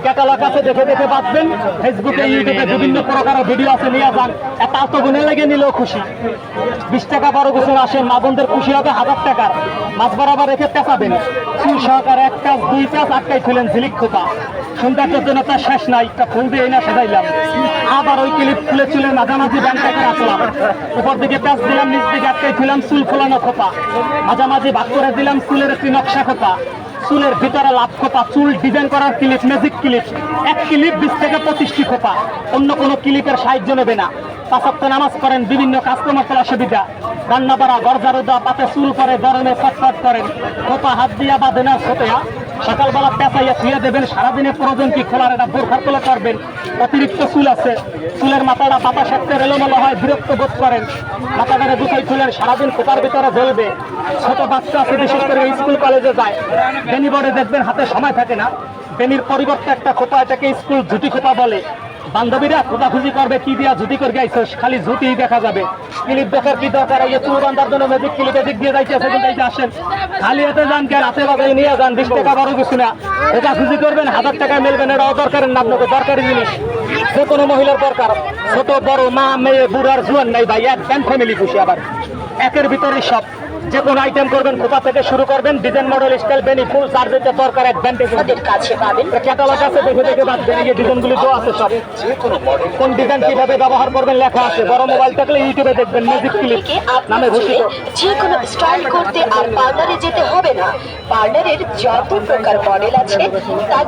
Catalogue আছে, দেখে দেখে বাঁচবেন। ফেসবুকে ইউটিউবে বিভিন্ন প্রকার ভিডিও আছে, নিয়ে যান। একটা আস্ত গুনে লেগে নিলেও খুশি। 20 টাকা 12 বছর আসেন, মা বোনদের খুশি হবে 1000 টাকার মাছ বরাবর রেখে পেঁচাবেন। চুল সহকারে 1 প্যাঁচ 2 প্যাঁচ আটকাই ছিলেন ঝিলিক খোপা। সৌন্দর্যের জন্য তার শেষ নাই, একটা ফুল দিয়ে না সাজাইলাম। আবার ওই ক্লিপ খুলে চুলের মাঝামাঝি ব্যাংক টাকা রাখলাম। উপর দিকে প্যাঁচ দিলাম, নিচ দিকে আটকাই ছিলাম চুল ফোলানো খোপা। মাঝামাঝি ভাগ করে দিলাম চুলের একটি নকশা খোপা। চুলের ভিতরে লাভ খোপা, চুল ডিজাইন করার ক্লিপ, ম্যাজিক ক্লিপ। এক ক্লিপ 20 থেকে 25টি খোপা। অন্য কোনো ক্লিপের সাহায্য নেবে না। 5 ওয়াক্ত নামাজ পড়েন, বিভিন্ন কাস্টমার তোলা সুবিধা। রান্না বাড়া, গরজারুদা, পাতে চুল করে, গরমে ছটফট করেন। খোপা হাত দিয়া বাঁধেন আর ছোটেয়া। সকালবেলা পেঁচাইয়া শুয়ে দেবেন। সারাদিনে প্রয়োজন কি খোলার এটা বোরখার তোলা করবেন। অতিরিক্ত চুল আছে, চুলের মাথাটা বাতাস একটা এলোমেলো হয়, বিরক্ত বোধ করেন। মাথাটারে গুছাই চুলের সারাদিন খোপার ভিতরে জ্বলবে। ছোট বাচ্চা আছে, বিশেষ করে স্কুল কলেজে যায়, বেনি বোর্ডে দেখবেন হাতে সময় থাকে না। বেনির পরিবর্তে একটা খোপা, এটাকে স্কুল ঝুটি খোপা বলে। বান্ধবীরা খোঁজাখুঁজি করবে, কি দিয়া ঝুটি করে গাইছিস, খালি ঝুটি দেখা যাবে। ক্লিপ দেখার কি দরকার, এই যে চুল বান্ধার জন্য ম্যাজিক ক্লিপ এদিক দিয়ে যাইতেছে, কিন্তু এই যে আসেন খালি হাতে যান, কে রাতে বাজারে নিয়ে যান। 20 টাকা 12 কিছু না, খোঁজাখুঁজি করবেন, 1000 টাকায় মেলবেন। এটা অদরকারের না, আপনাকে দরকারি জিনিস। যে কোনো মহিলার দরকার, ছোট বড়, মা মেয়ে বুড়ার জুয়ান নাই ভাই, এক ব্যান্ড ফ্যামিলি খুশি। আবার একের ভিতরে সব, যে কোনো আইটেম করবেন, খোপা থেকে শুরু করবেন, ডিজাইন মডেল স্টাইল বেনি ফুল চার্জের দরকার এক ব্যান্ডে কাছে পাবেন। ক্যাটালগ আছে, দেখে দেখে বাঁচবেন। এই ডিজাইনগুলি তো আছে সব, কোন ডিজাইন কিভাবে ব্যবহার করবেন লেখা আছে। বড় মোবাইল থাকলে ইউটিউবে দেখবেন, ম্যাজিক ক্লিপ নামে ঘোষিত। যে কোনো স্টাইল করতে আর পার্লারে যেতে হবে না। পার্লারের যত প্রকার মডেল আছে তা